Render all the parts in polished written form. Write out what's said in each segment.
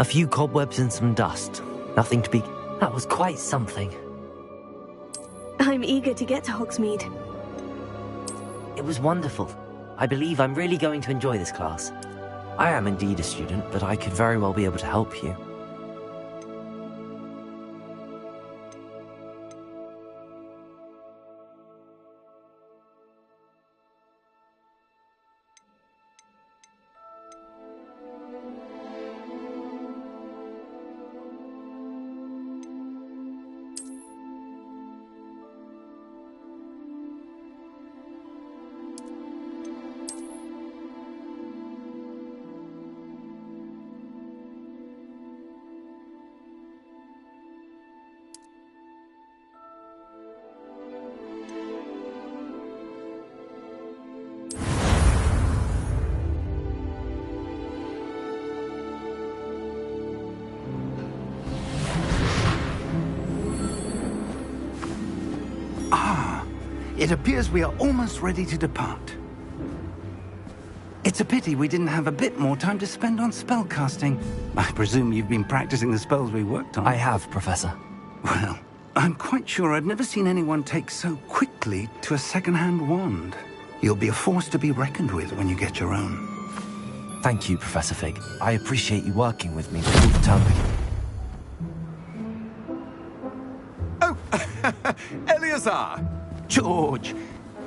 A few cobwebs and some dust. Nothing to be... That was quite something. I'm eager to get to Hogsmeade. It was wonderful. I believe I'm really going to enjoy this class. I am indeed a student, but I could very well be able to help you. It appears we are almost ready to depart. It's a pity we didn't have a bit more time to spend on spellcasting. I presume you've been practicing the spells we worked on. I have, Professor. Well, I'm quite sure I've never seen anyone take so quickly to a second-hand wand. You'll be a force to be reckoned with when you get your own. Thank you, Professor Fig. I appreciate you working with me before the term begins. Oh, Eleazar! George,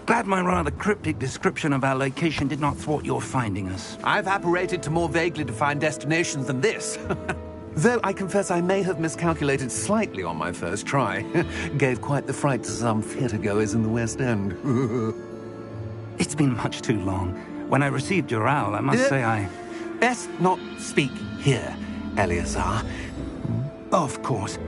glad my rather cryptic description of our location did not thwart your finding us. I've apparated to more vaguely defined destinations than this. Though I confess I may have miscalculated slightly on my first try. Gave quite the fright to some theatre-goers in the West End. It's been much too long. When I received your owl, I must say I... Best not speak here, Eleazar. Of course.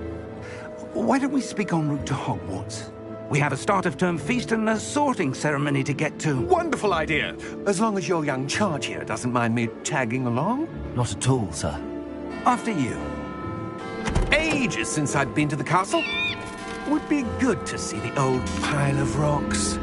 Why don't we speak en route to Hogwarts? We have a start-of-term feast and a sorting ceremony to get to. Wonderful idea! As long as your young charge here doesn't mind me tagging along. Not at all, sir. After you. Ages since I'd been to the castle. Would be good to see the old pile of rocks.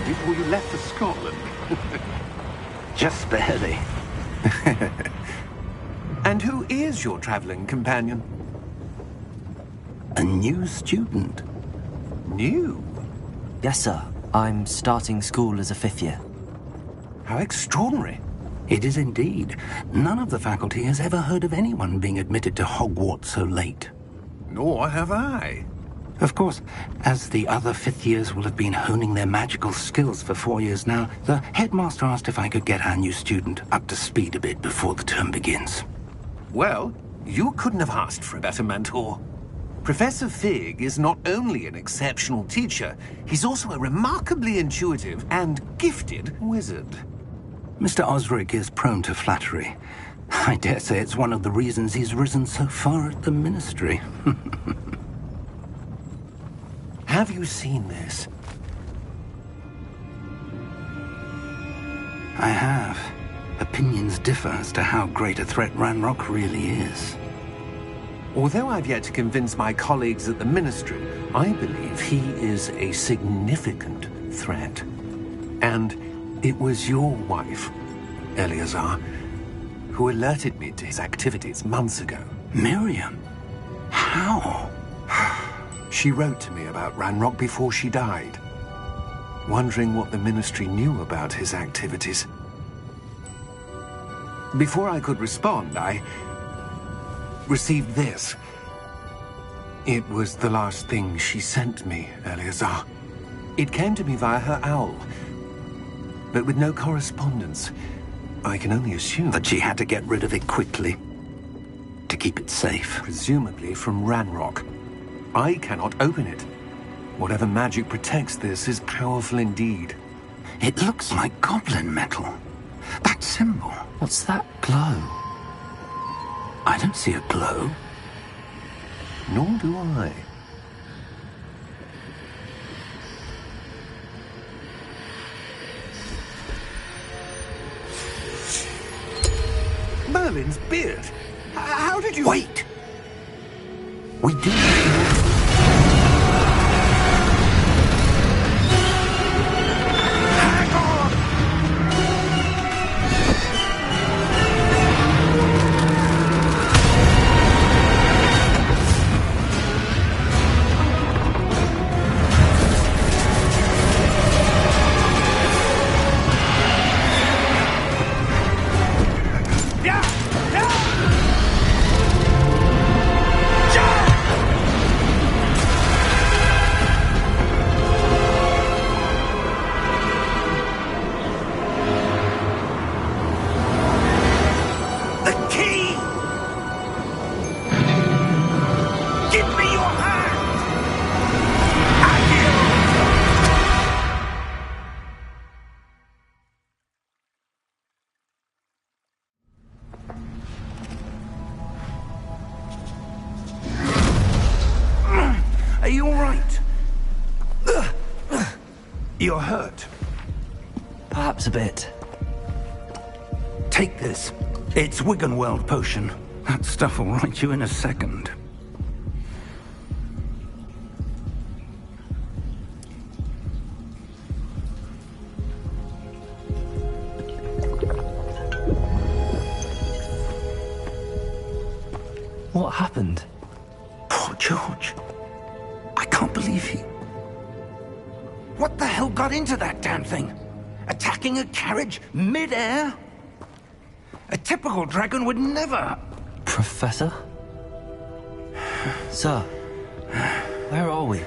Before you left for Scotland. Just barely. And who is your traveling companion? A new student. New? Yes, sir. I'm starting school as a 5th year. How extraordinary. It is indeed. None of the faculty has ever heard of anyone being admitted to Hogwarts so late. Nor have I. Of course, as the other 5th years will have been honing their magical skills for 4 years now, the headmaster asked if I could get our new student up to speed a bit before the term begins. Well, you couldn't have asked for a better mentor. Professor Fig is not only an exceptional teacher, he's also a remarkably intuitive and gifted wizard. Mr. Osric is prone to flattery. I dare say it's one of the reasons he's risen so far at the Ministry. Have you seen this? I have. Opinions differ as to how great a threat Ranrock really is. Although I've yet to convince my colleagues at the Ministry, I believe he is a significant threat. And it was your wife, Eleazar, who alerted me to his activities months ago. Miriam? How? She wrote to me about Ranrock before she died. wondering what the Ministry knew about his activities. Before I could respond, I received this. It was the last thing she sent me, Eleazar. It came to me via her owl, but with no correspondence. I can only assume That she had to get rid of it quickly to keep it safe. presumably from Ranrock. I cannot open it. Whatever magic protects this is powerful indeed. It looks like goblin metal. That symbol. What's that glow? I don't see a glow. Nor do I. Merlin's beard. How did you... Wait! We do... Hang on! The key! Give me your hand! Are you all right? You're hurt. Perhaps a bit. Take this. It's Wiggenweld potion. That stuff will right you in a second. What happened? Poor George. I can't believe he... What the hell got into that damn thing? Attacking a carriage mid-air? A typical dragon would never... Professor? Sir, where are we?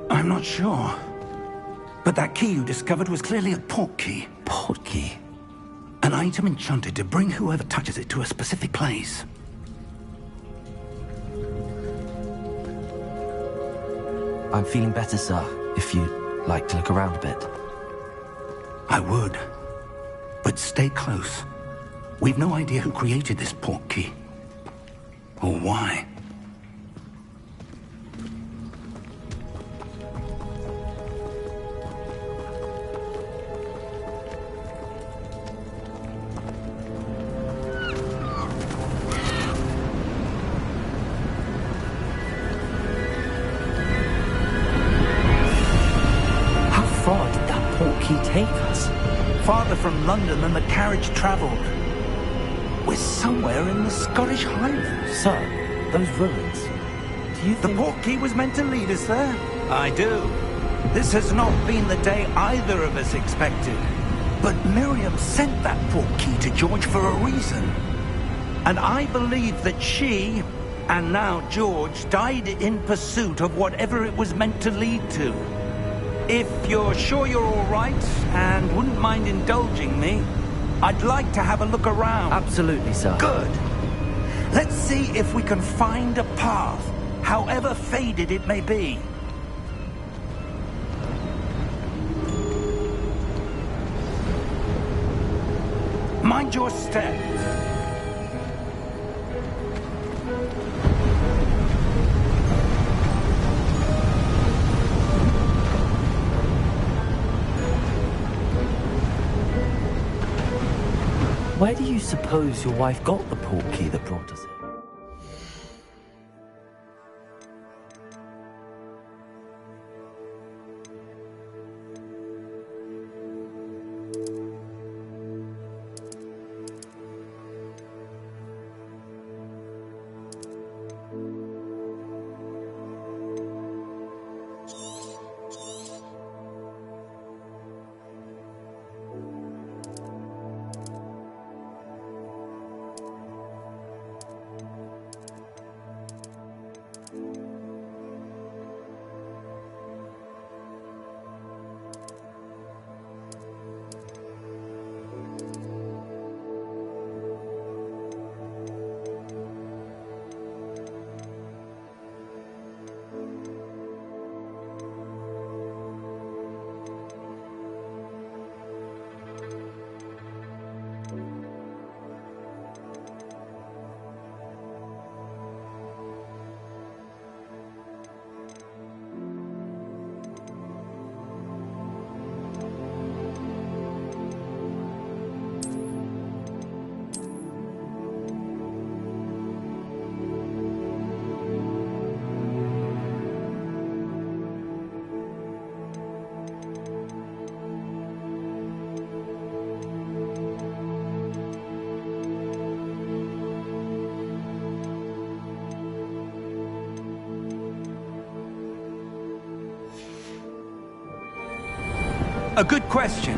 I'm not sure. But that key you discovered was clearly a port key. Port key? An item enchanted to bring whoever touches it to a specific place. I'm feeling better, sir, if you'd like to look around a bit. I would. But stay close. We've no idea who created this port key. Or why. How far did that port key take us? Farther from London than the carriage traveled. We're somewhere in the Scottish Highlands. Sir, those ruins. Do you The think... port key was meant to lead us there? I do. This has not been the day either of us expected. But Miriam sent that port key to George for a reason. And I believe that she, and now George, died in pursuit of whatever it was meant to lead to. If you're sure you're all right, and wouldn't mind indulging me, I'd like to have a look around. Absolutely, sir. Good. Let's see if we can find a path, however faded it may be. Mind your step. Where do you suppose your wife got the port key that brought us here? A good question.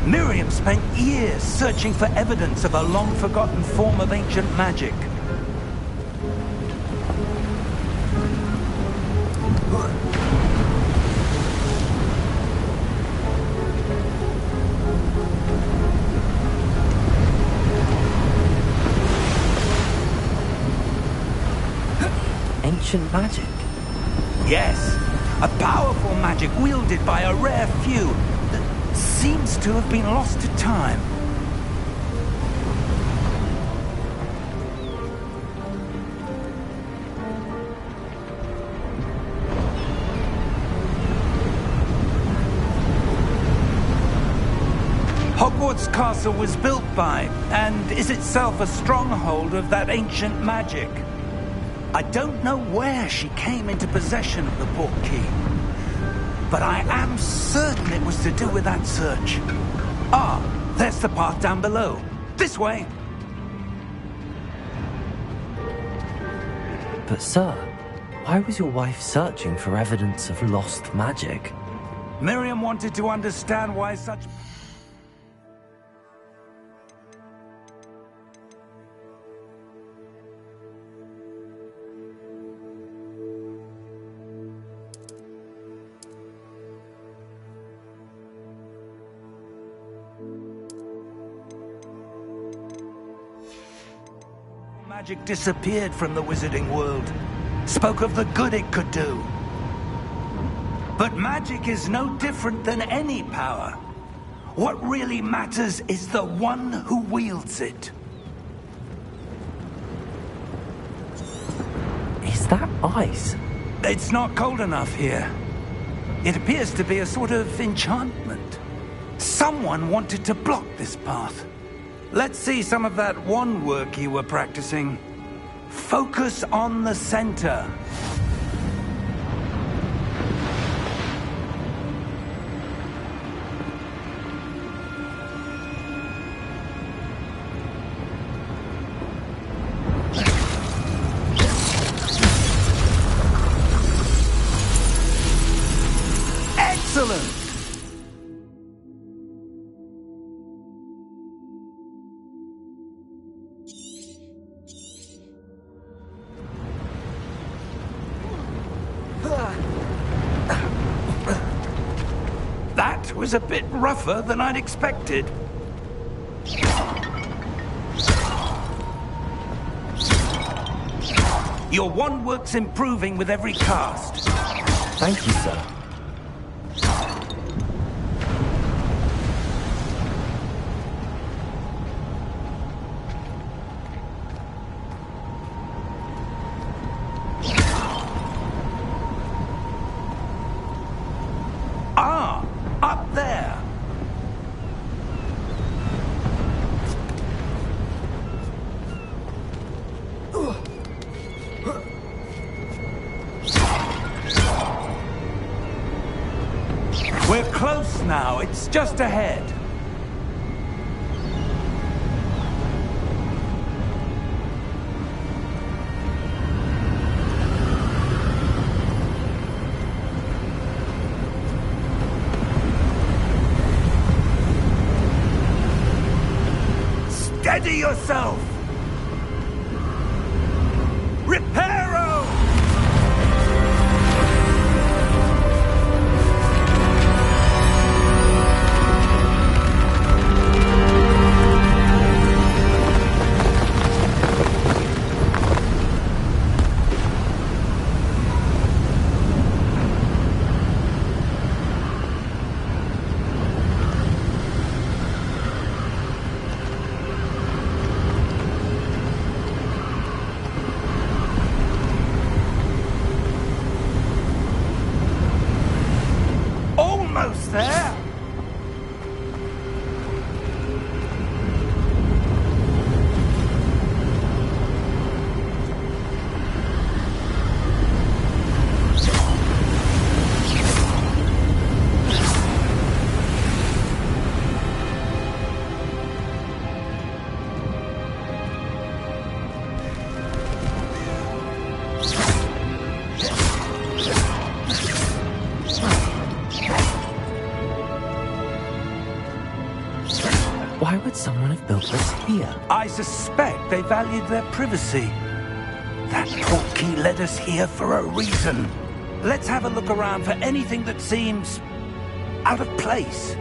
Miriam spent years searching for evidence of a long-forgotten form of ancient magic. Ancient magic? Yes, a powerful magic wielded by a rare few that seems to have been lost to time. Hogwarts Castle was built by, and is itself a stronghold of that ancient magic. I don't know where she came into possession of the portkey, but I am certain it was to do with that search. Ah, there's the path down below. This way. But sir, why was your wife searching for evidence of lost magic? Miriam wanted to understand why such... magic disappeared from the wizarding world. Spoke of the good it could do. But magic is no different than any power. What really matters is the one who wields it. Is that ice? It's not cold enough here. It appears to be a sort of enchantment. Someone wanted to block this path. Let's see some of that wand work you were practicing. Focus on the center. Excellent! That was a bit rougher than I'd expected. Your wand work's improving with every cast. Thank you, sir. Ah, up there. We're close now. It's just ahead. Steady yourself! Reparo! someone have built this here? I suspect they valued their privacy. That portkey led us here for a reason. Let's have a look around for anything that seems out of place.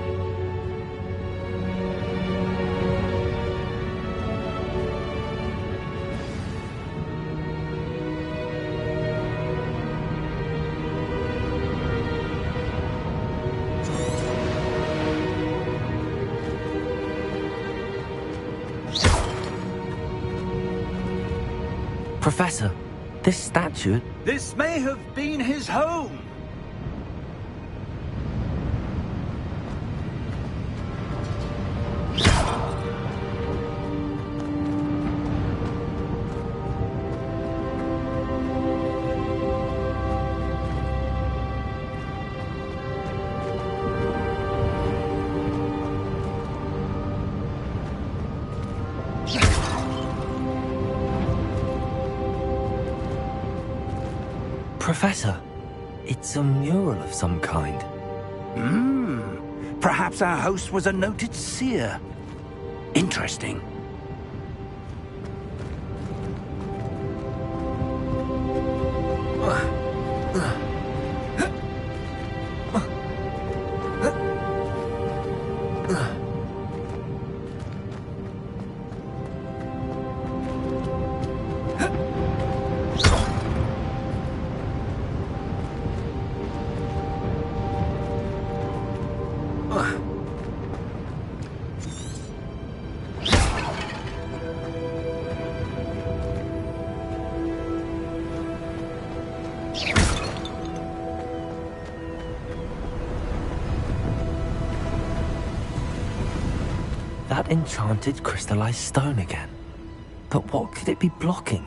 Professor, this statue... This may have been his home. Professor, it's a mural of some kind. Perhaps our host was a noted seer. Interesting. That enchanted crystallized stone again. But what could it be blocking?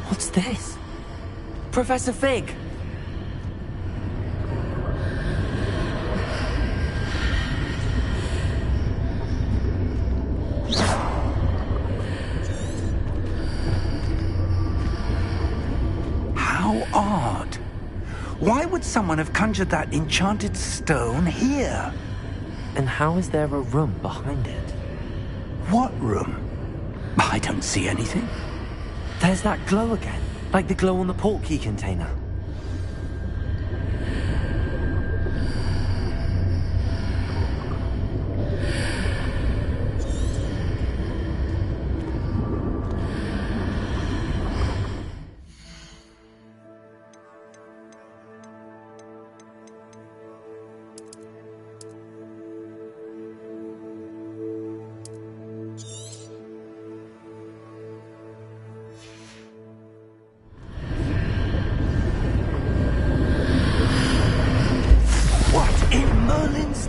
What's this? Professor Fig! How odd. Why would someone have conjured that enchanted stone here? And how is there a room behind it? What room? I don't see anything. There's that glow again, like the glow on the portkey container.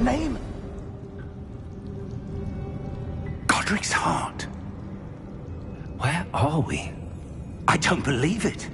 Name? Godric's heart. Where are we? I don't believe it.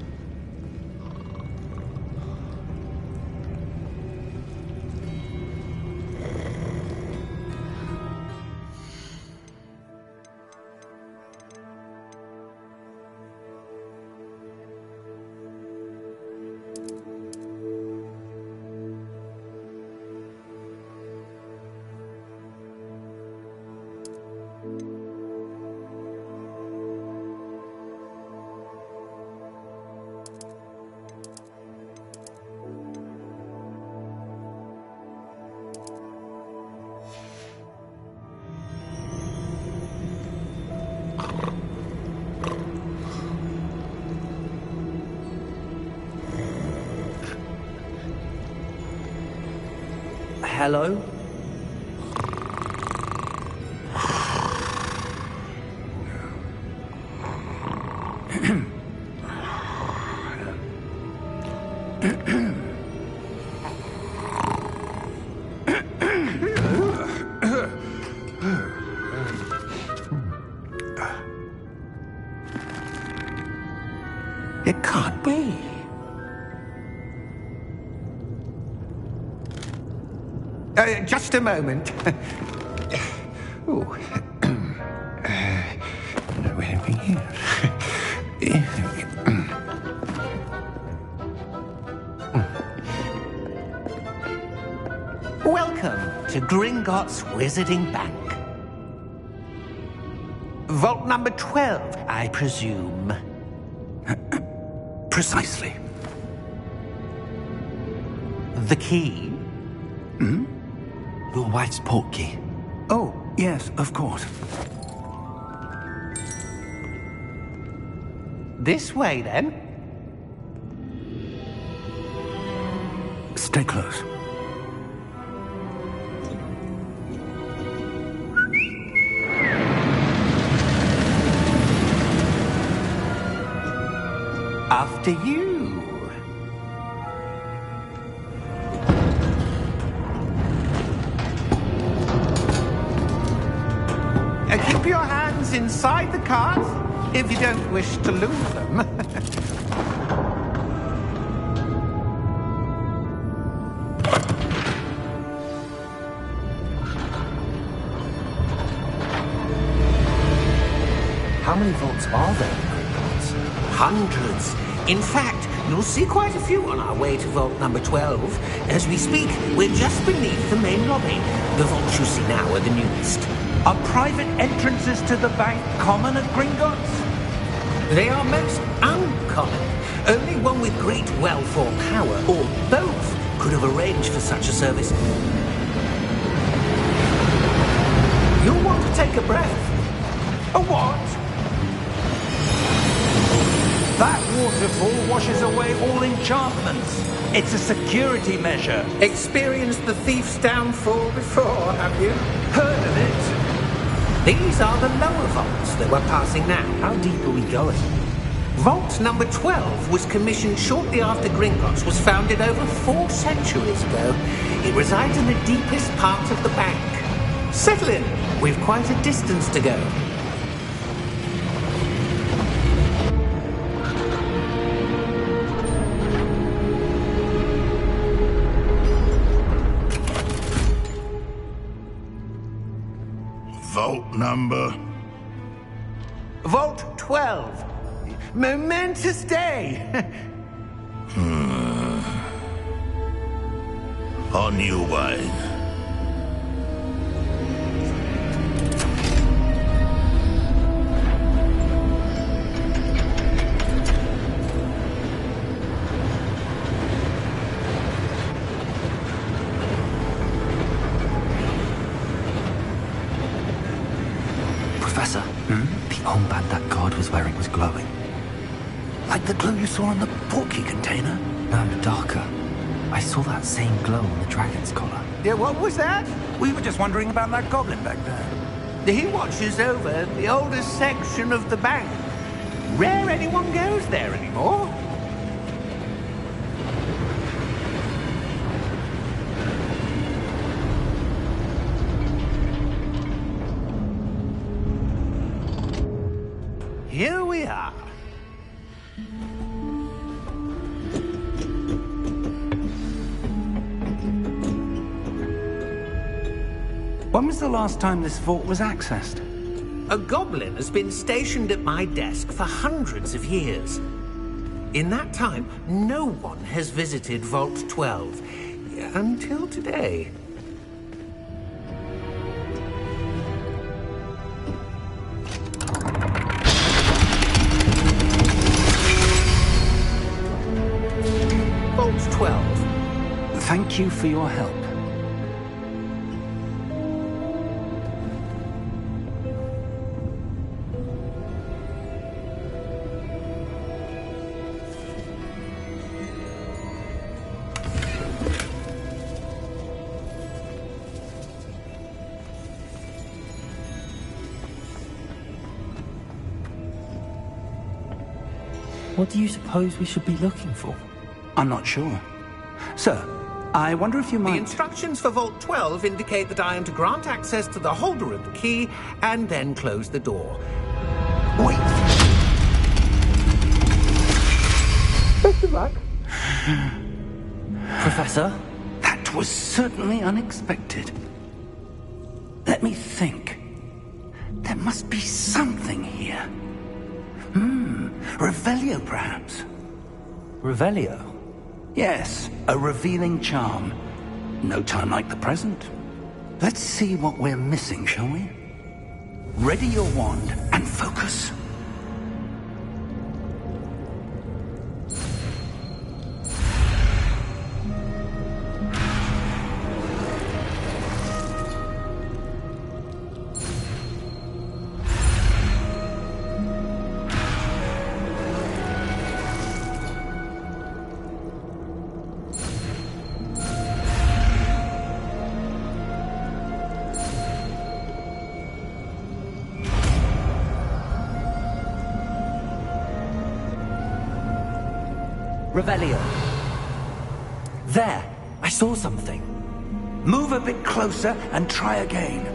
Hello? It can't be. Just a moment. Oh. Anything here? to Gringotts Wizarding Bank. Vault number 12, I presume. Precisely. The key? Your wife's portkey. Oh, yes, of course. This way, then. Stay close. After you. Keep your hands inside the cart if you don't wish to lose them. How many vaults are there in Gringotts? Hundreds. In fact, you'll see quite a few on our way to vault number 12. As we speak, we're just beneath the main lobby. The vaults you see now are the newest. Are private entrances to the bank common at Gringotts? They are most uncommon. Only one with great wealth or power, or both, could have arranged for such a service. You'll want to take a breath. A what? That waterfall washes away all enchantments. It's a security measure. Experienced the thief's downfall before, have you? Heard of it? These are the lower vaults that we're passing now. How deep are we going? Vault number 12 was commissioned shortly after Gringotts was founded over 4 centuries ago. It resides in the deepest part of the bank. Settle in. We've quite a distance to go. Vault number? Vault 12. Momentous day. On new wine. Professor, the armband that guard was wearing was glowing. Like the glow you saw on the portkey container? No, darker. I saw that same glow on the dragon's collar. Yeah, what was that? We were just wondering about that goblin back there. He watches over the oldest section of the bank. Rare anyone goes there anymore. Here we are. When was the last time this vault was accessed? A goblin has been stationed at my desk for hundreds of years. In that time, no one has visited Vault 12. Until today. Vault 12. Thank you for your help. What do you suppose we should be looking for? I'm not sure. Sir, I wonder if you The might... instructions for Vault 12 indicate that I am to grant access to the holder of the key and then close the door. Wait! Best of luck. Professor? That was certainly unexpected. Let me think. There must be something here. Revelio, perhaps? Revelio? Yes, a revealing charm. No time like the present. Let's see what we're missing, shall we? Ready your wand and focus. Revelio. There! I saw something. Move a bit closer and try again.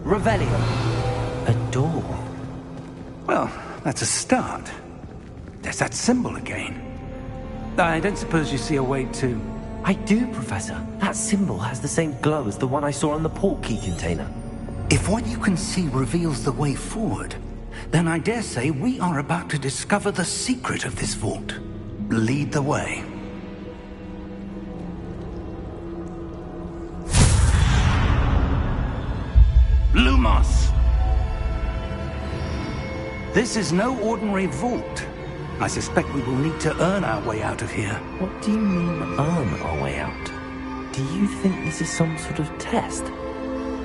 Revelio. A door. Well, that's a start. There's that symbol again. I don't suppose you see a way to... I do, Professor. That symbol has the same glow as the one I saw on the port key container. If what you can see reveals the way forward, then I dare say we are about to discover the secret of this vault. Lead the way. Lumos! This is no ordinary vault. I suspect we will need to earn our way out of here. What do you mean, earn our way out? Do you think this is some sort of test?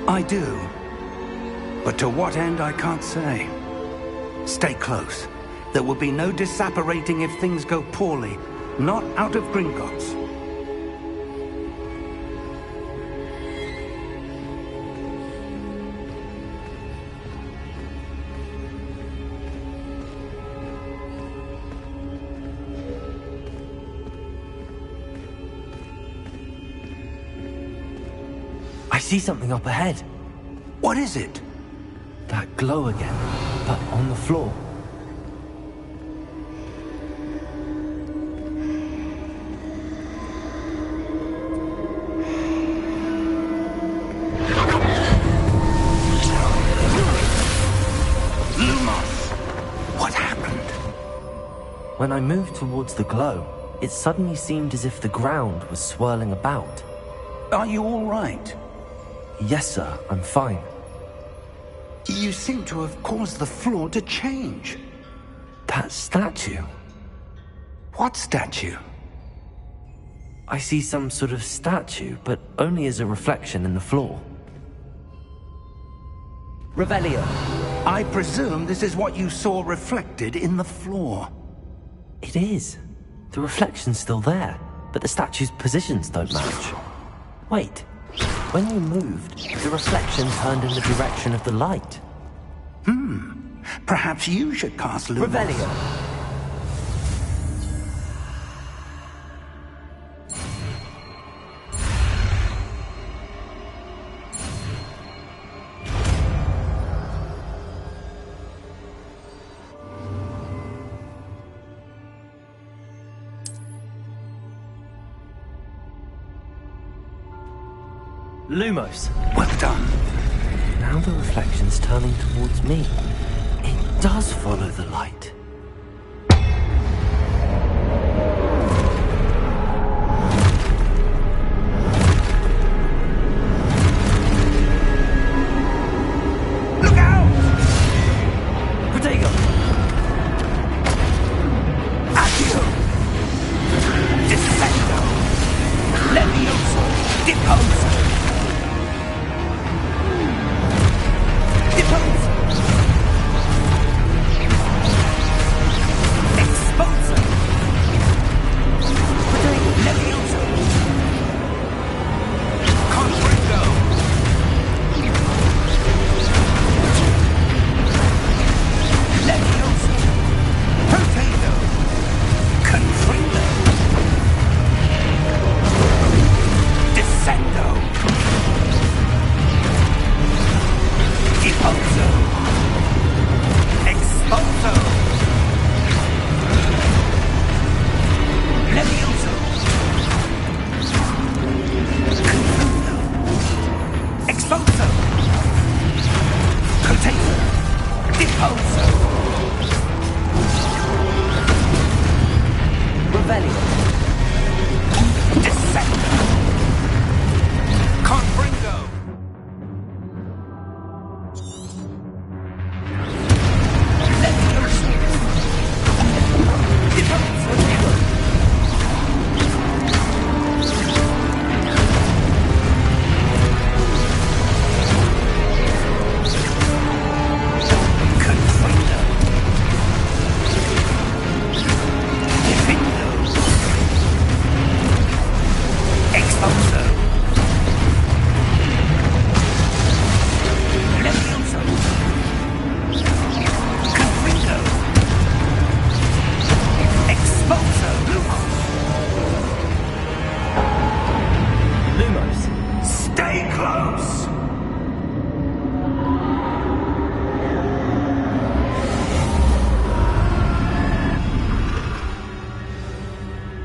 I do. But to what end, I can't say. Stay close. There will be no disapparating if things go poorly. Not out of Gringotts. I see something up ahead. What is it? That glow again, but on the floor. Lumos! What happened? When I moved towards the glow, it suddenly seemed as if the ground was swirling about. Are you all right? Yes, sir, I'm fine. You seem to have caused the floor to change. That statue. What statue? I see some sort of statue, but only as a reflection in the floor. Revelio. I presume this is what you saw reflected in the floor. It is. The reflection's still there, but the statue's positions don't match. Wait. When you moved, the reflection turned in the direction of the light. Perhaps you should cast Lumos. Revelio. Lumos. Well done. Now the reflection's turning towards me. It does follow the light. Look out! Protego! Accio! Defendo! Levioso! Deposo! Depose!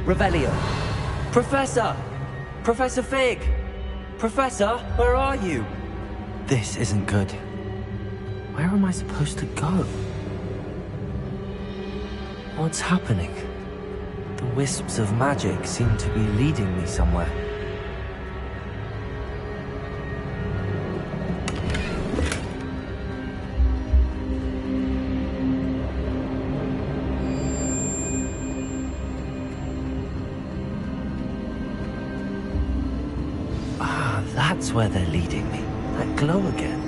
Revelio. Professor! Professor Fig! Professor, where are you? This isn't good. Where am I supposed to go? What's happening? The wisps of magic seem to be leading me somewhere. That's where they're leading me. That glow again.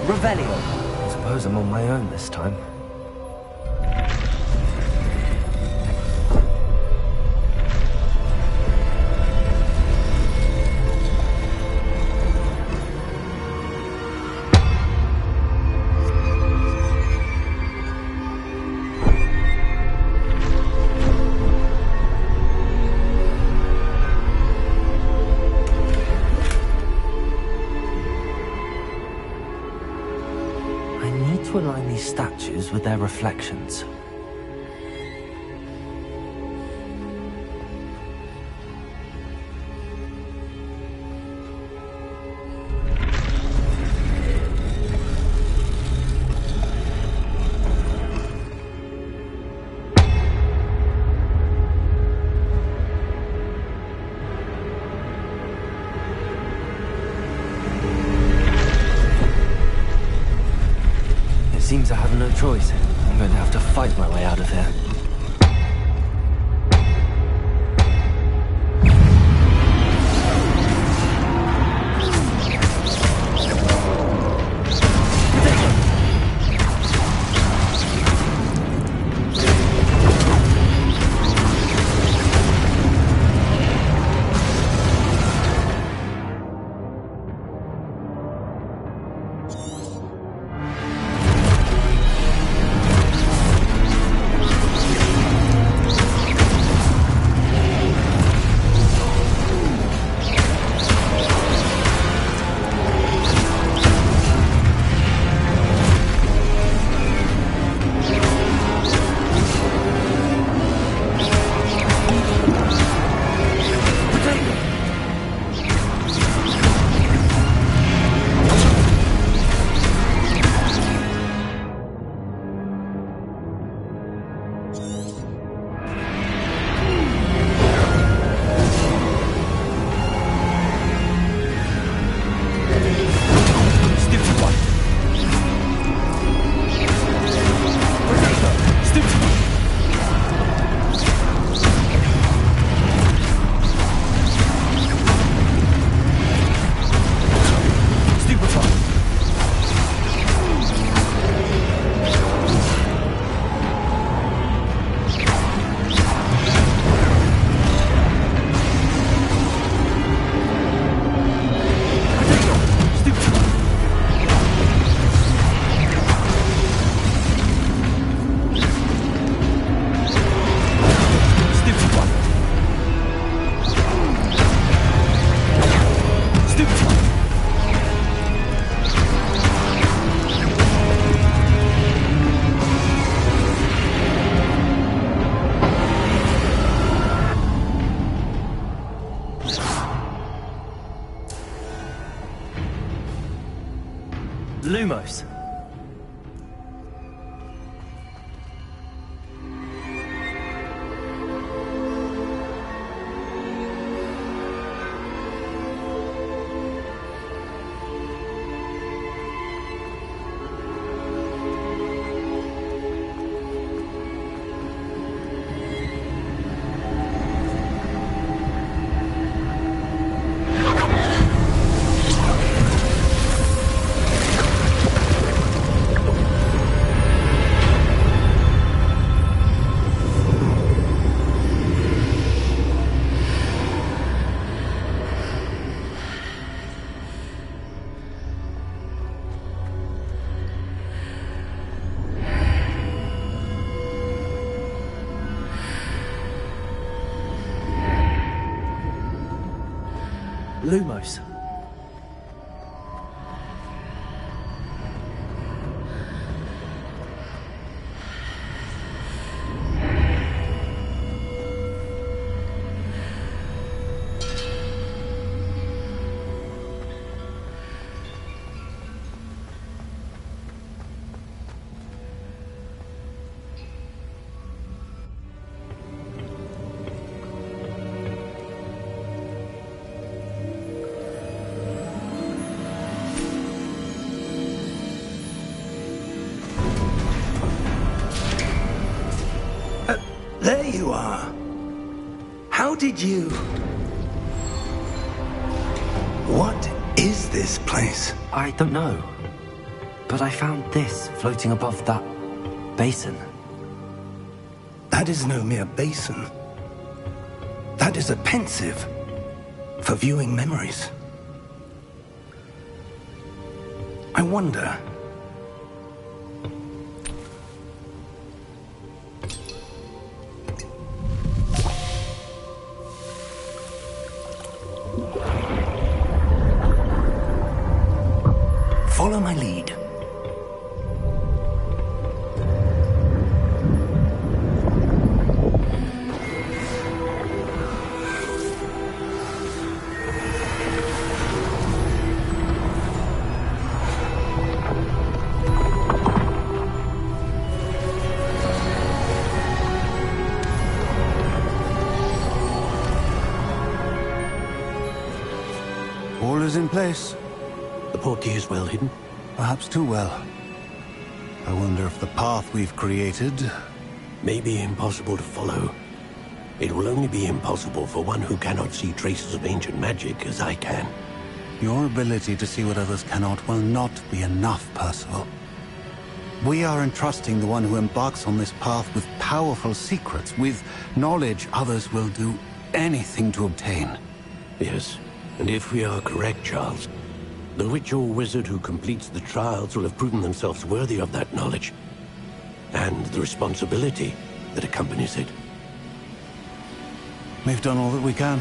Revelio. I suppose I'm on my own this time. To align these statues with their reflections. Seems I have no choice. I'm going to have to fight my way out of here. Lumos. Lumos. There you are. How did you... What is this place? I don't know. But I found this floating above that basin. That is no mere basin. That is a pensive for viewing memories. I wonder... Follow my lead. All is in place. The portkey is well hidden. Perhaps too well. I wonder if the path we've created... May be impossible to follow. It will only be impossible for one who cannot see traces of ancient magic as I can. Your ability to see what others cannot will not be enough, Percival. We are entrusting the one who embarks on this path with powerful secrets, with knowledge others will do anything to obtain. Yes, and if we are correct, Charles, the witch or wizard who completes the trials will have proven themselves worthy of that knowledge, and the responsibility that accompanies it. We've done all that we can.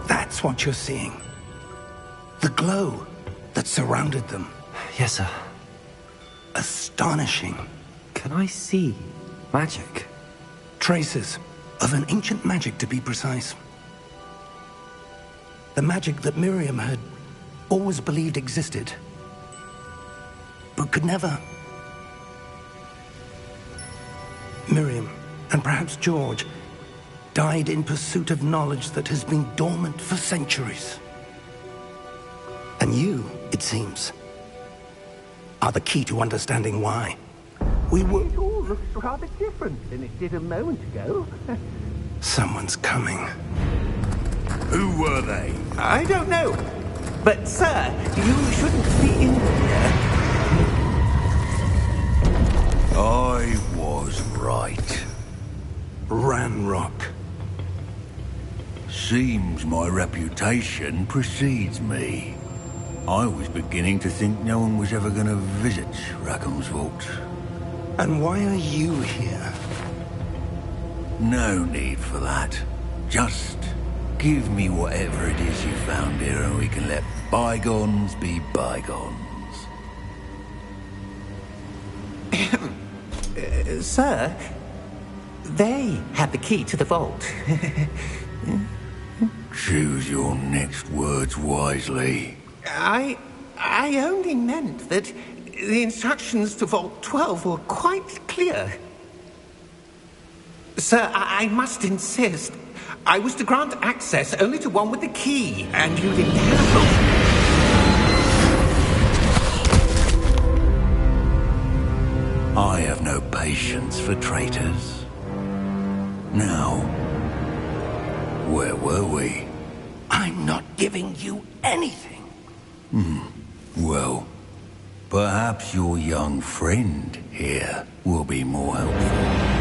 That's what you're seeing. The glow that surrounded them. Yes, sir. Astonishing. Can I see magic? Traces of an ancient magic, to be precise. The magic that Miriam had always believed existed, but could never. Miriam, and perhaps George, died in pursuit of knowledge that has been dormant for centuries. And you, it seems, are the key to understanding why. We were... It all looks rather different than it did a moment ago. Someone's coming. Who were they? I don't know. But, sir, you shouldn't be in here. I was right. Ranrock. Seems my reputation precedes me. I was beginning to think no one was ever going to visit Rackham's vault. And why are you here? No need for that. Just give me whatever it is you found here and we can let bygones be bygones. Sir, they had the key to the vault. Choose your next words wisely. I only meant that the instructions to Vault 12 were quite clear. Sir, I must insist. I was to grant access only to one with the key, and you didn't have I have no patience for traitors. Now, where were we? I'm not giving you anything. Well, perhaps your young friend here will be more helpful.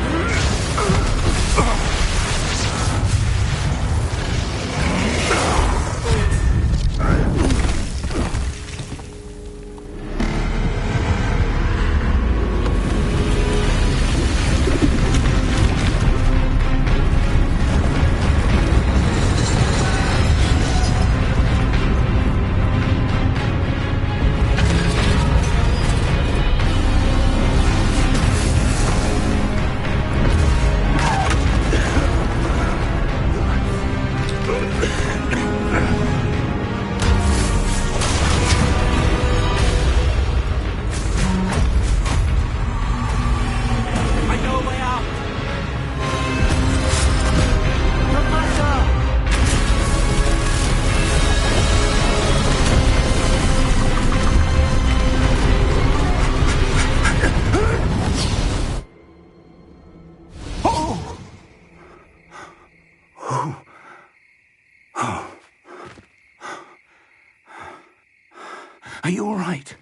Are you all right?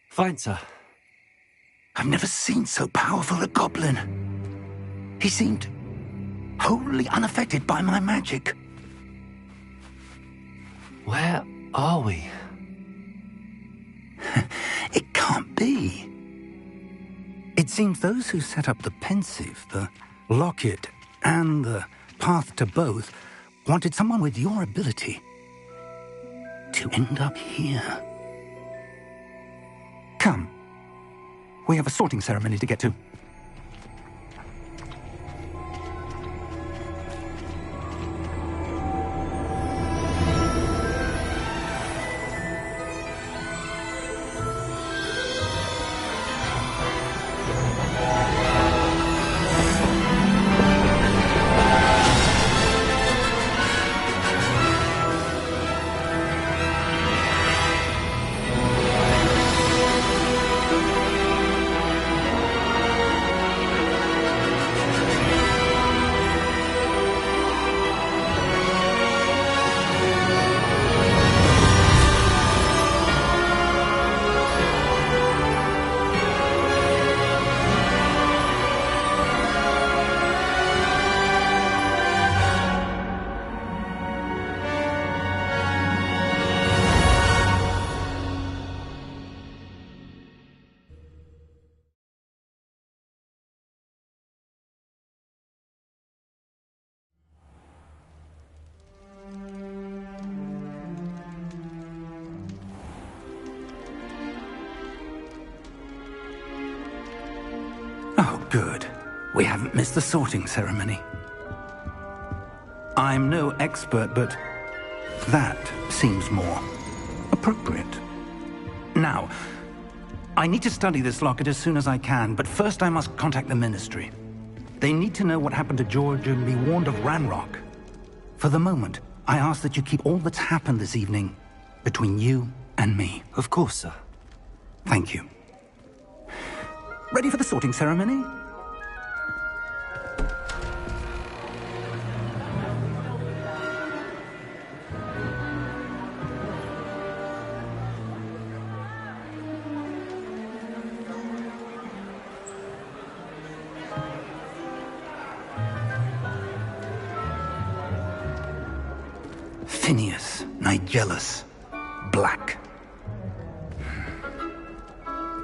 Fine, sir. I've never seen so powerful a goblin. He seemed wholly unaffected by my magic. Where are we? It can't be. It seems those who set up the pensive, the locket, and the path to both wanted someone with your ability to end up here. Come. We have a sorting ceremony to get to. Oh, good. We haven't missed the sorting ceremony. I'm no expert, but that seems more appropriate. Now, I need to study this locket as soon as I can, but first I must contact the Ministry. They need to know what happened to George and be warned of Ranrock. For the moment, I ask that you keep all that's happened this evening between you and me. Of course, sir. Thank you. Ready for the sorting ceremony? Phineas, Nigellus, Black.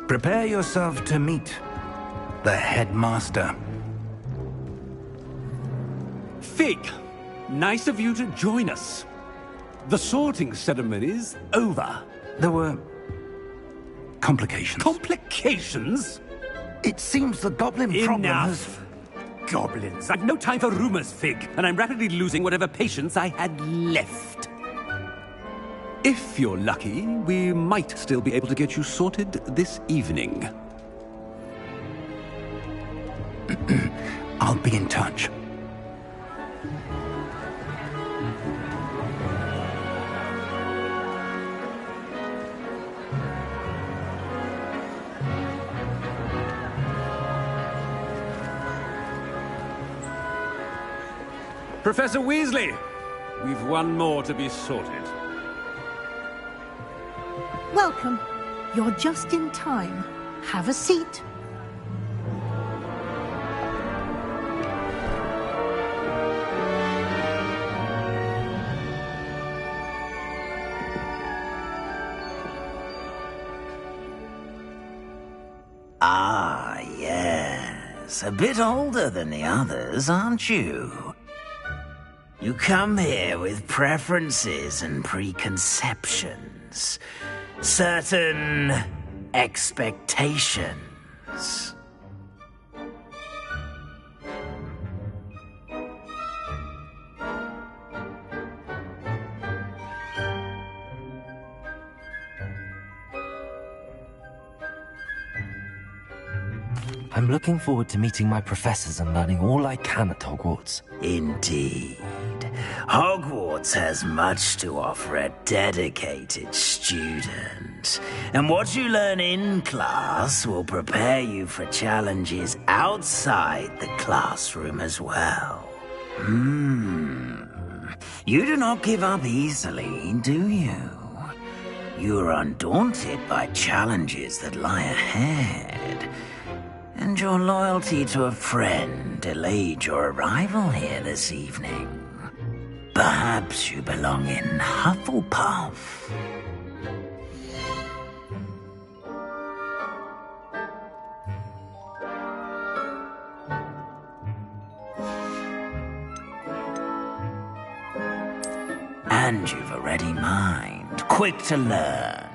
Prepare yourself to meet the headmaster. Fig, nice of you to join us. The sorting ceremony's over. There were complications. Complications? It seems the goblin problem has... Enough! Goblins. I've no time for rumors, Fig, and I'm rapidly losing whatever patience I had left. If you're lucky, we might still be able to get you sorted this evening. I'll be in touch. Professor Weasley, we've one more to be sorted. Welcome. You're just in time. Have a seat. Ah, yes. A bit older than the others, aren't you? You come here with preferences and preconceptions. Certain expectations. I'm looking forward to meeting my professors and learning all I can at Hogwarts. Indeed. Hogwarts has much to offer a dedicated student. And what you learn in class will prepare you for challenges outside the classroom as well. You do not give up easily, do you? You are undaunted by challenges that lie ahead, and your loyalty to a friend delayed your arrival here this evening. Perhaps you belong in Hufflepuff. And you've a ready mind, quick to learn.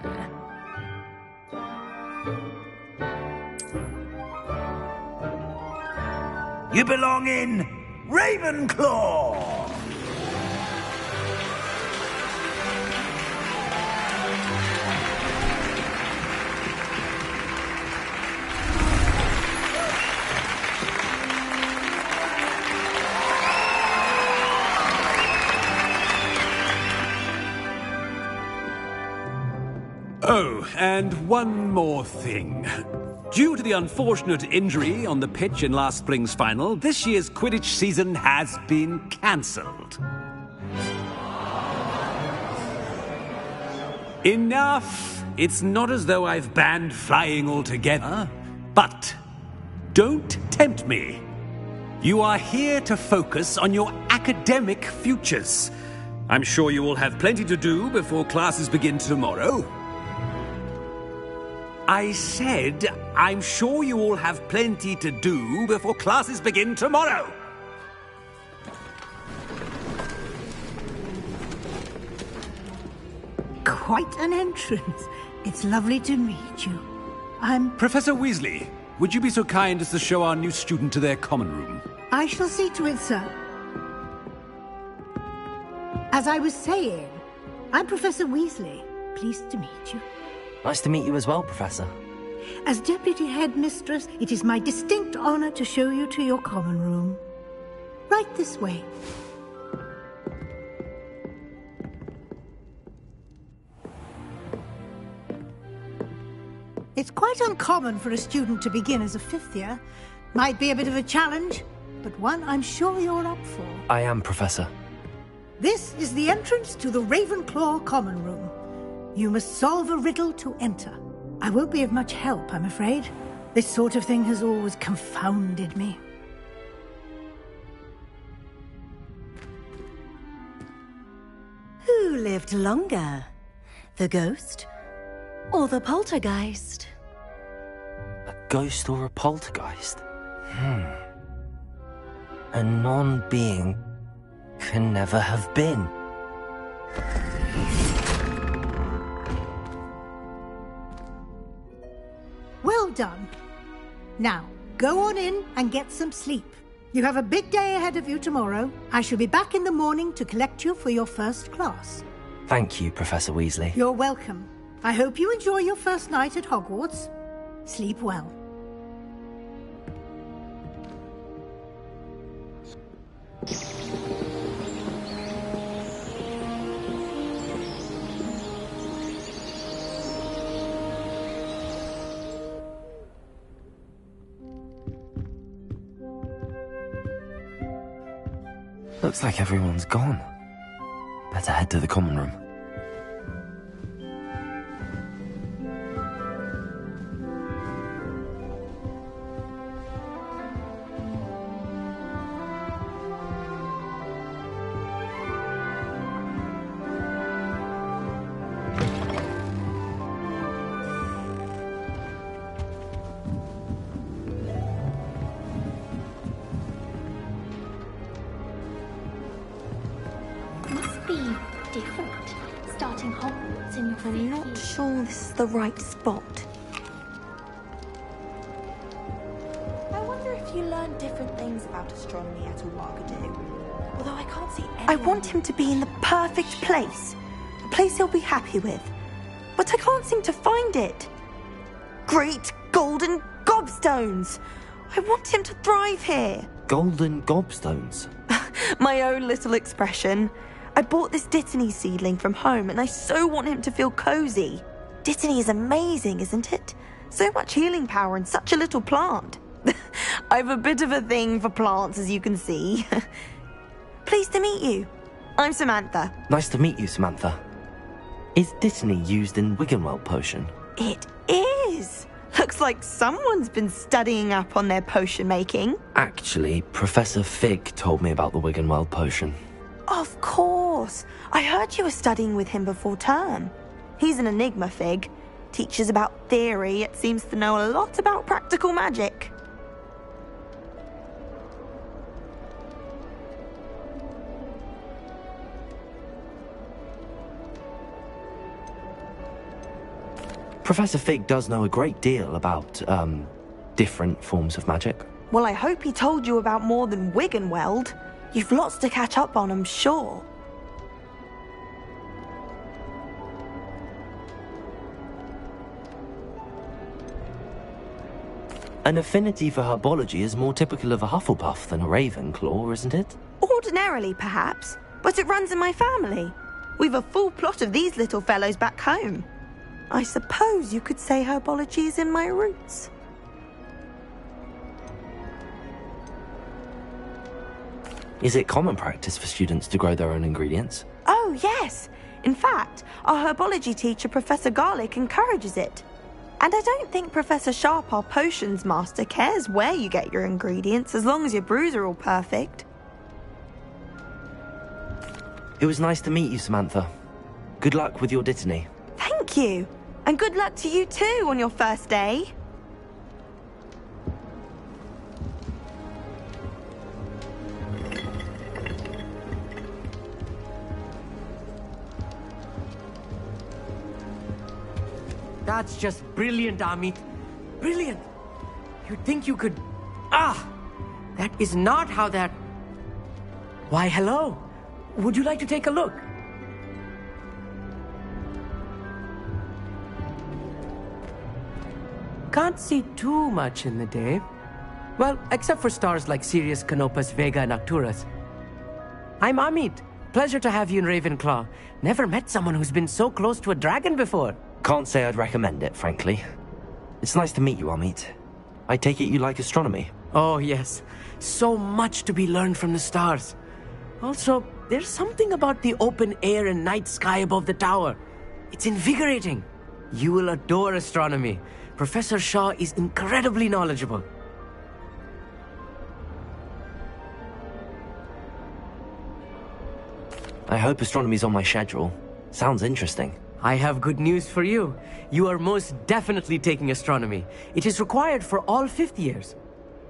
You belong in Ravenclaw! Oh, and one more thing. Due to the unfortunate injury on the pitch in last spring's final, this year's Quidditch season has been cancelled. Enough! It's not as though I've banned flying altogether, but don't tempt me. You are here to focus on your academic futures. I'm sure you will have plenty to do before classes begin tomorrow. I said, I'm sure you all have plenty to do before classes begin tomorrow. Quite an entrance. It's lovely to meet you. I'm... Professor Weasley, would you be so kind as to show our new student to their common room? I shall see to it, sir. As I was saying, I'm Professor Weasley. Pleased to meet you. Nice to meet you as well, Professor. As Deputy Headmistress, it is my distinct honor to show you to your common room. Right this way. It's quite uncommon for a student to begin as a fifth year. Might be a bit of a challenge, but one I'm sure you're up for. I am, Professor. This is the entrance to the Ravenclaw common room. You must solve a riddle to enter. I won't be of much help, I'm afraid. This sort of thing has always confounded me. Who lived longer? The ghost or the poltergeist? A ghost or a poltergeist? A non-being can never have been. Well done. Now, go on in and get some sleep. You have a big day ahead of you tomorrow. I shall be back in the morning to collect you for your first class. Thank you, Professor Weasley. You're welcome. I hope you enjoy your first night at Hogwarts. Sleep well. Looks like everyone's gone. Better head to the common room. Different. Starting Hogwarts in your I'm not sure this is the right spot. I wonder if you learn different things about astronomy at Ouagadougou. Although I can't see anyone... I want him to be in the perfect place. A place he'll be happy with. But I can't seem to find it. Great golden gobstones! I want him to thrive here. Golden gobstones? My own little expression. I bought this Dittany seedling from home and I so want him to feel cozy. Dittany is amazing, isn't it? So much healing power in such a little plant. I have a bit of a thing for plants, as you can see. Pleased to meet you. I'm Samantha. Nice to meet you, Samantha. Is Dittany used in Wiggenweld potion? It is! Looks like someone's been studying up on their potion making. Actually, Professor Fig told me about the Wiggenweld potion. Of course. I heard you were studying with him before term. He's an enigma, Fig. Teaches about theory, yet seems to know a lot about practical magic. Professor Fig does know a great deal about, different forms of magic. Well, I hope he told you about more than Wiggenweld. You've lots to catch up on, I'm sure. An affinity for herbology is more typical of a Hufflepuff than a Ravenclaw, isn't it? Ordinarily, perhaps, but it runs in my family. We've a full plot of these little fellows back home. I suppose you could say herbology is in my roots. Is it common practice for students to grow their own ingredients? Oh, yes. In fact, our herbology teacher, Professor Garlick, encourages it. And I don't think Professor Sharp, our potions master, cares where you get your ingredients, as long as your brews are all perfect. It was nice to meet you, Samantha. Good luck with your Dittany. Thank you. And good luck to you too on your first day. That's just brilliant, Amit. Brilliant. You'd think you could... Ah! That is not how that... Why, hello. Would you like to take a look? Can't see too much in the day. Well, except for stars like Sirius, Canopus, Vega, and Arcturus. I'm Amit. Pleasure to have you in Ravenclaw. Never met someone who's been so close to a dragon before. Can't say I'd recommend it, frankly. It's nice to meet you, Amit. I take it you like astronomy? Oh, yes. So much to be learned from the stars. Also, there's something about the open air and night sky above the tower. It's invigorating. You will adore astronomy. Professor Shaw is incredibly knowledgeable. I hope astronomy's on my schedule. Sounds interesting. I have good news for you. You are most definitely taking astronomy. It is required for all fifth years.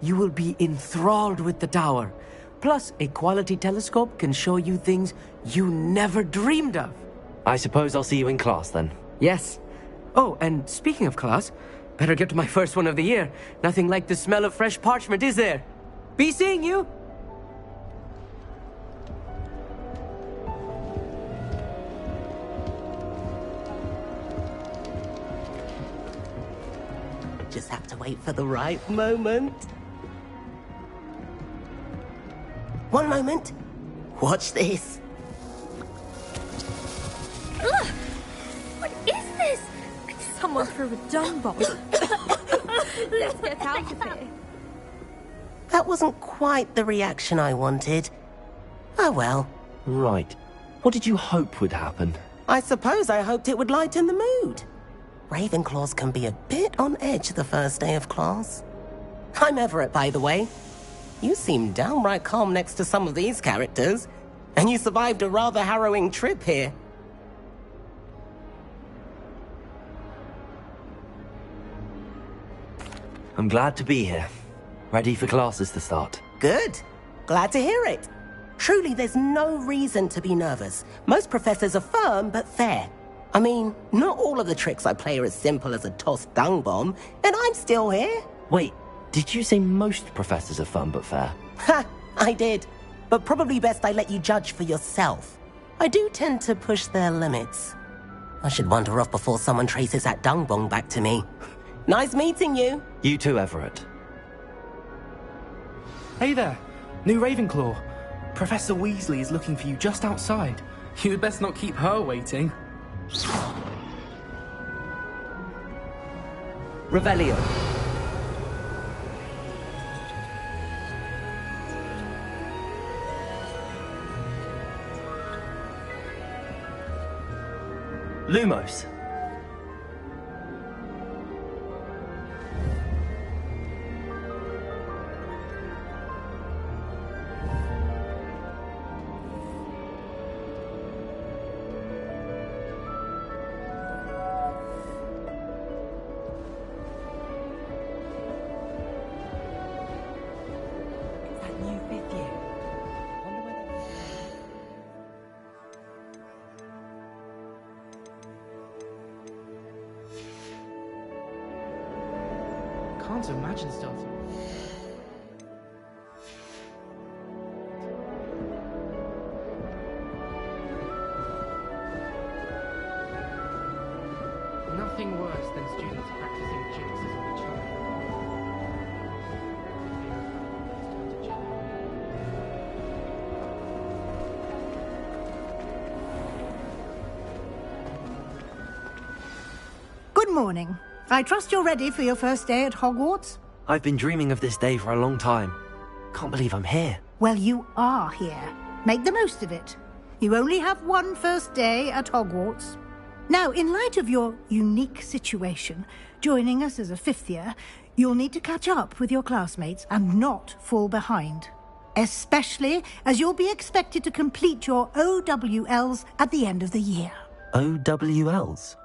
You will be enthralled with the tower. Plus, a quality telescope can show you things you never dreamed of. I suppose I'll see you in class then. Yes. Oh, and speaking of class, better get to my first one of the year. Nothing like the smell of fresh parchment, is there? Be seeing you! Just have to wait for the right moment. One moment. Watch this. Ugh! What is this? Someone threw a dung bomb. Let's get out of here. That wasn't quite the reaction I wanted. Oh well. Right. What did you hope would happen? I suppose I hoped it would lighten the mood. Ravenclaws can be a bit on edge the first day of class. I'm Everett, by the way. You seem downright calm next to some of these characters, and you survived a rather harrowing trip here. I'm glad to be here. Ready for classes to start. Good. Glad to hear it. Truly, there's no reason to be nervous. Most professors are firm but fair. I mean, not all of the tricks I play are as simple as a tossed dung bomb, and I'm still here. Wait, did you say most professors are fun but fair? Ha! I did. But probably best I let you judge for yourself. I do tend to push their limits. I should wander off before someone traces that dung bomb back to me. Nice meeting you. You too, Everett. Hey there, new Ravenclaw. Professor Weasley is looking for you just outside. You'd best not keep her waiting. Revelio. Lumos. Can't imagine starting. Nothing worse than students practicing jigsaws with each other. Good morning. I trust you're ready for your first day at Hogwarts? I've been dreaming of this day for a long time. Can't believe I'm here. Well, you are here. Make the most of it. You only have one first day at Hogwarts. Now, in light of your unique situation, joining us as a fifth year, you'll need to catch up with your classmates and not fall behind. Especially as you'll be expected to complete your OWLs at the end of the year. OWLs?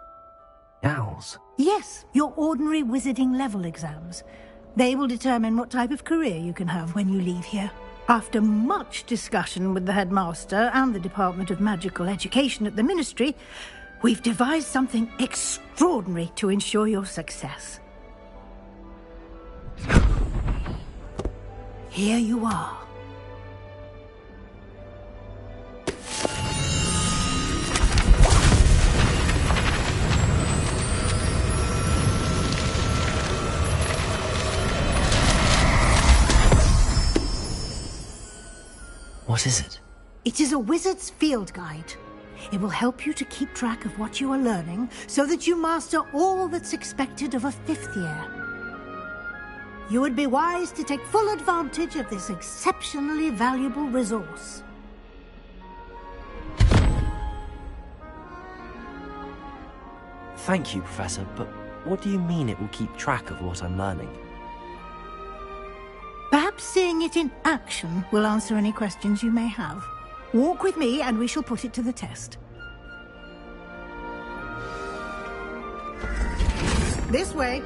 Owls? Yes, your ordinary wizarding level exams. They will determine what type of career you can have when you leave here. After much discussion with the headmaster and the Department of Magical Education at the Ministry, we've devised something extraordinary to ensure your success. Here you are. What is it? It is a wizard's field guide. It will help you to keep track of what you are learning so that you master all that's expected of a fifth year. You would be wise to take full advantage of this exceptionally valuable resource. Thank you, Professor, but what do you mean it will keep track of what I'm learning? Perhaps seeing it in action will answer any questions you may have. Walk with me and we shall put it to the test. This way.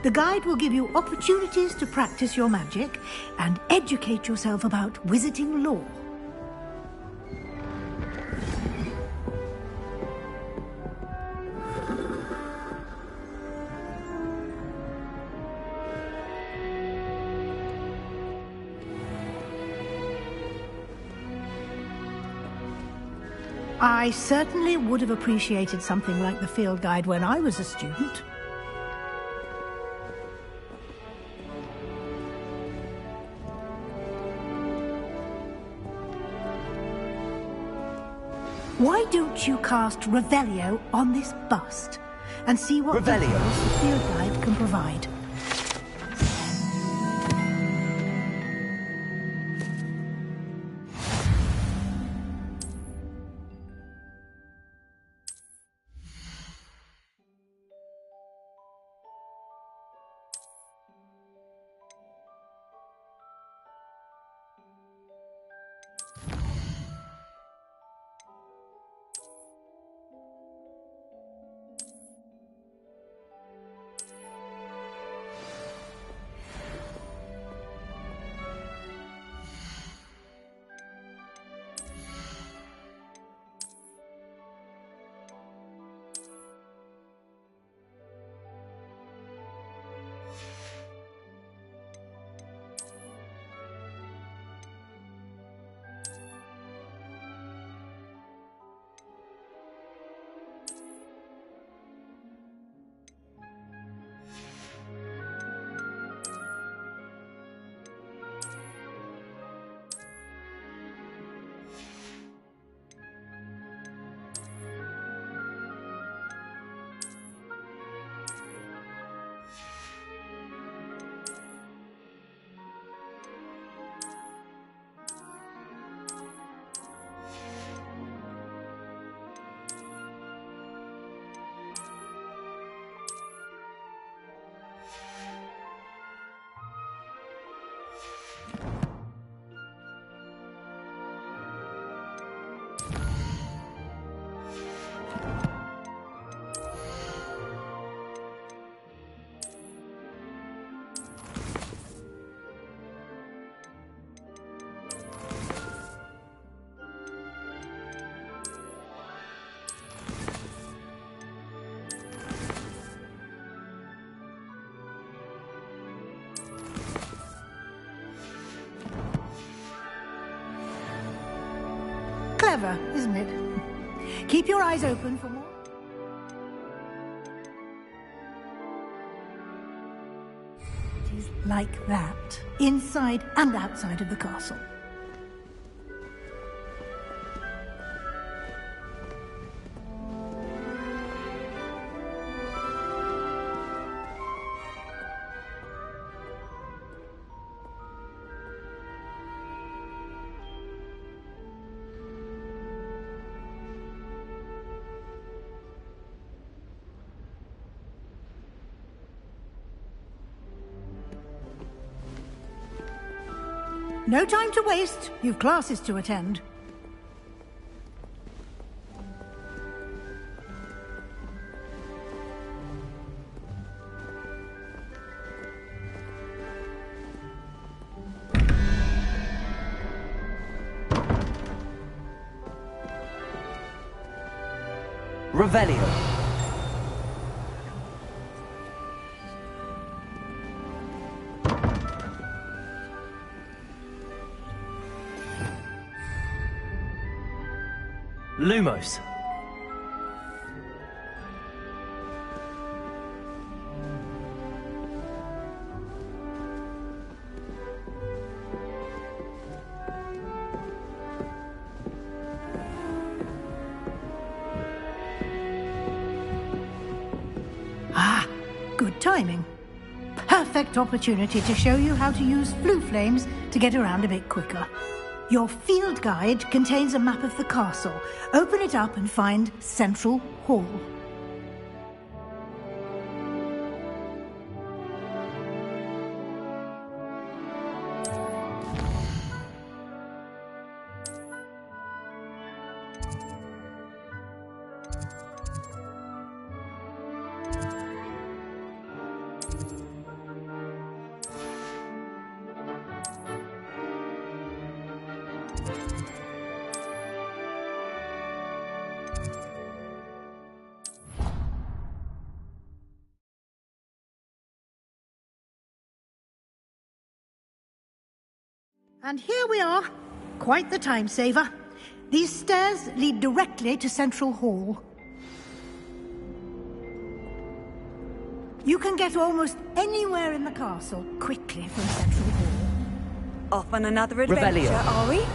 The guide will give you opportunities to practice your magic and educate yourself about wizarding lore. I certainly would have appreciated something like the field guide when I was a student. Why don't you cast Revelio on this bust and see what Revelio. details the field guide can provide? Clever, isn't it? Keep your eyes open for more. It is like that, inside and outside of the castle. No time to waste. You've classes to attend. Revelio. Lumos. Ah, good timing. Perfect opportunity to show you how to use blue flames to get around a bit quicker. Your field guide contains a map of the castle. Open it up and find Central Hall. And here we are. Quite the time saver. These stairs lead directly to Central Hall. You can get almost anywhere in the castle quickly from Central Hall. Off on another adventure, Revelio. are we?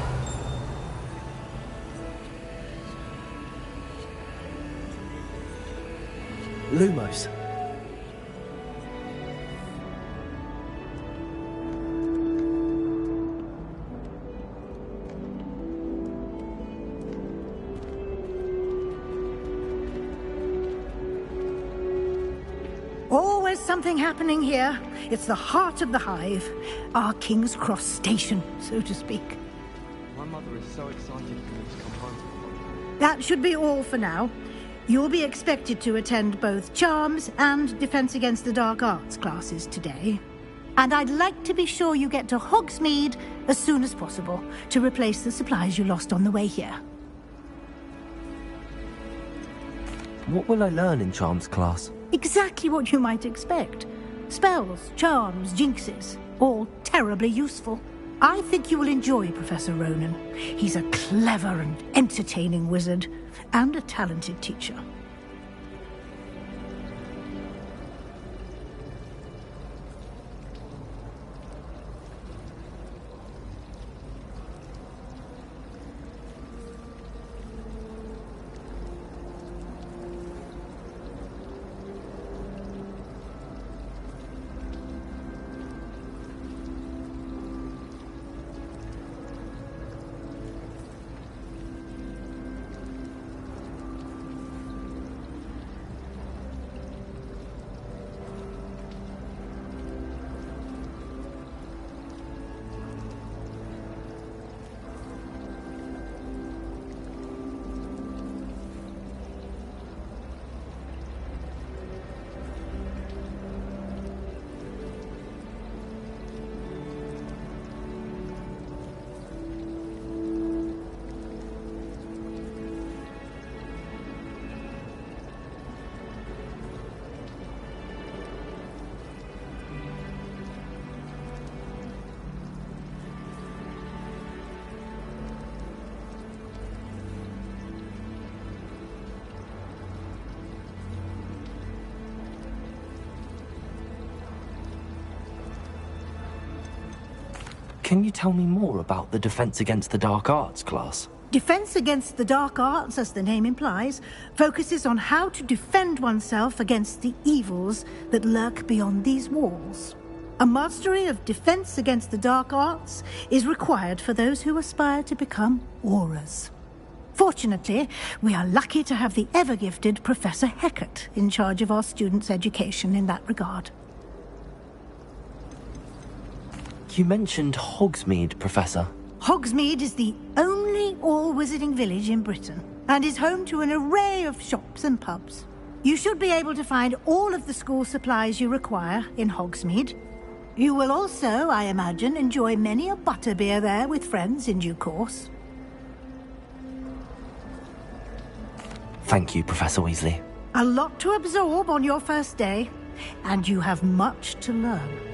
Lumos. Always something happening here. It's the heart of the hive. Our King's Cross station, so to speak. My mother is so excited for me to come home. That should be all for now. You'll be expected to attend both Charms and Defense Against the Dark Arts classes today. And I'd like to be sure you get to Hogsmeade as soon as possible to replace the supplies you lost on the way here. What will I learn in Charms class? Exactly what you might expect. Spells, charms, jinxes, all terribly useful. I think you will enjoy Professor Ronan. He's a clever and entertaining wizard, and a talented teacher. Can you tell me more about the Defense Against the Dark Arts class? Defense Against the Dark Arts, as the name implies, focuses on how to defend oneself against the evils that lurk beyond these walls. A mastery of Defense Against the Dark Arts is required for those who aspire to become Aurors. Fortunately, we are lucky to have the ever-gifted Professor Hecat in charge of our students' education in that regard. You mentioned Hogsmeade, Professor. Hogsmeade is the only all-wizarding village in Britain, and is home to an array of shops and pubs. You should be able to find all of the school supplies you require in Hogsmeade. You will also, I imagine, enjoy many a butterbeer there with friends in due course. Thank you, Professor Weasley. A lot to absorb on your first day, and you have much to learn.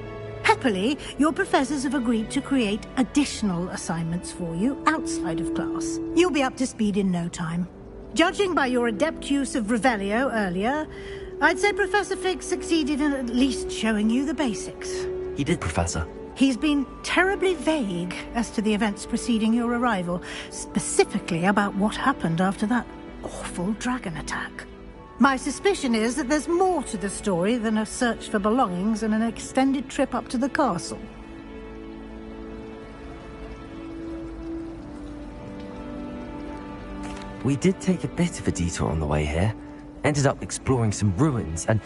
Happily, your professors have agreed to create additional assignments for you outside of class. You'll be up to speed in no time. Judging by your adept use of Revelio earlier, I'd say Professor Fig succeeded in at least showing you the basics. He did, Professor. He's been terribly vague as to the events preceding your arrival, specifically about what happened after that awful dragon attack. My suspicion is that there's more to the story than a search for belongings and an extended trip up to the castle. We did take a bit of a detour on the way here. Ended up exploring some ruins and...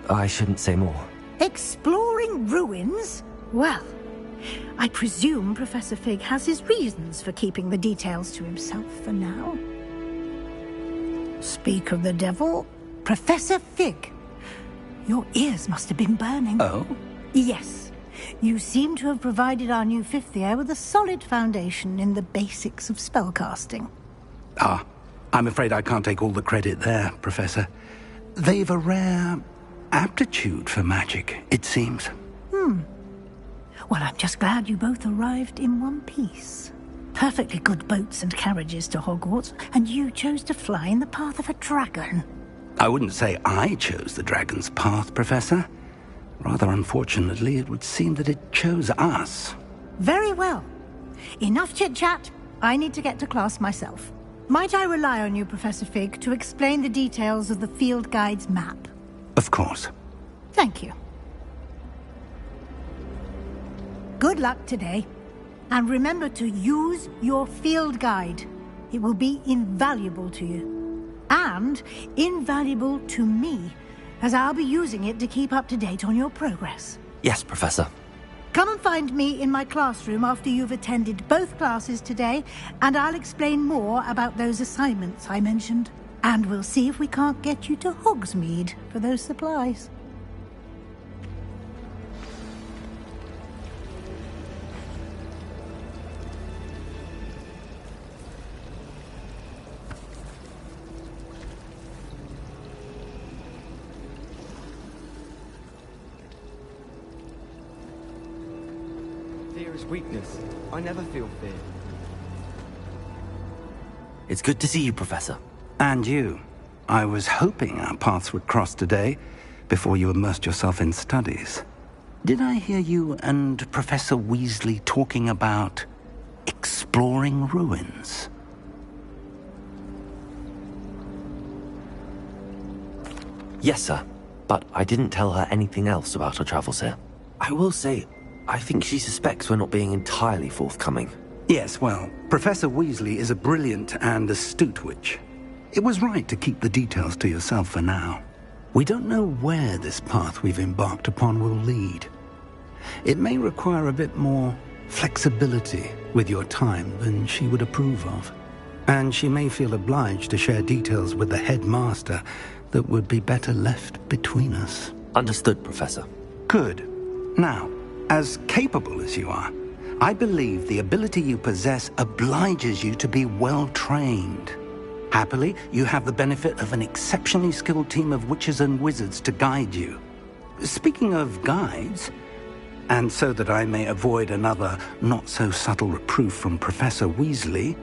I shouldn't say more. Exploring ruins? Well, I presume Professor Fig has his reasons for keeping the details to himself for now. Speak of the devil, Professor Fig. Your ears must have been burning. Oh? Yes. You seem to have provided our new fifth year with a solid foundation in the basics of spellcasting. Ah, I'm afraid I can't take all the credit there, Professor. They've a rare aptitude for magic, it seems. Well, I'm just glad you both arrived in one piece. perfectly good boats and carriages to Hogwarts, and you chose to fly in the path of a dragon. I wouldn't say I chose the dragon's path, Professor. Rather unfortunately, it would seem that it chose us. Very well. Enough chit-chat. I need to get to class myself. Might I rely on you, Professor Fig, to explain the details of the field guide's map? Of course. Thank you. Good luck today. And remember to use your field guide. It will be invaluable to you. And invaluable to me, as I'll be using it to keep up to date on your progress. Yes, Professor. Come and find me in my classroom after you've attended both classes today, and I'll explain more about those assignments I mentioned. And we'll see if we can't get you to Hogsmeade for those supplies. Fear is weakness. I never feel fear. It's good to see you, Professor. And you. I was hoping our paths would cross today, before you immersed yourself in studies. Did I hear you and Professor Weasley talking about exploring ruins? Yes, sir. But I didn't tell her anything else about our travels here. I will say, I think she suspects we're not being entirely forthcoming. Yes, well, Professor Weasley is a brilliant and astute witch. It was right to keep the details to yourself for now. We don't know where this path we've embarked upon will lead. It may require a bit more flexibility with your time than she would approve of. And she may feel obliged to share details with the headmaster that would be better left between us. Understood, Professor. Good. Now, as capable as you are, I believe the ability you possess obliges you to be well-trained. Happily, you have the benefit of an exceptionally skilled team of witches and wizards to guide you. Speaking of guides, and so that I may avoid another not-so-subtle reproof from Professor Weasley,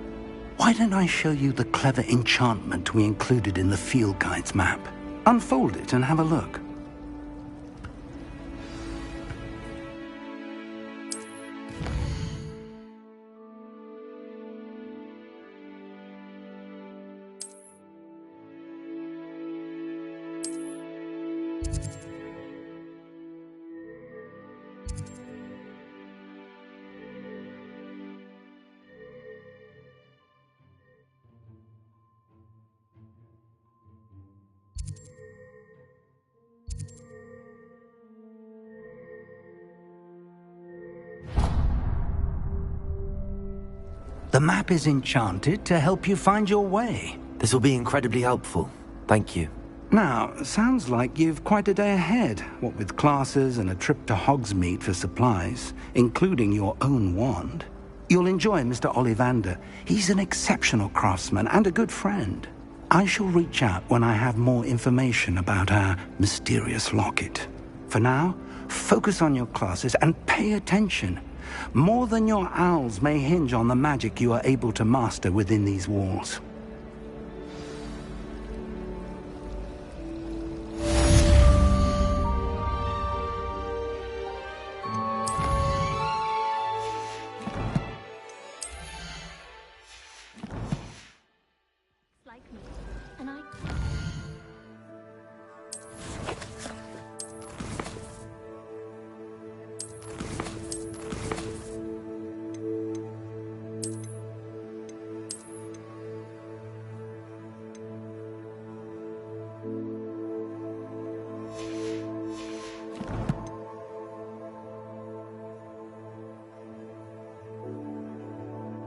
why don't I show you the clever enchantment we included in the field guide's map? Unfold it and have a look. The map is enchanted to help you find your way. This will be incredibly helpful. Thank you. Now, sounds like you've quite a day ahead, what with classes and a trip to Hogsmeade for supplies, including your own wand. You'll enjoy Mr. Ollivander. He's an exceptional craftsman and a good friend. I shall reach out when I have more information about our mysterious locket. For now, focus on your classes and pay attention. More than your owls may hinge on the magic you are able to master within these walls.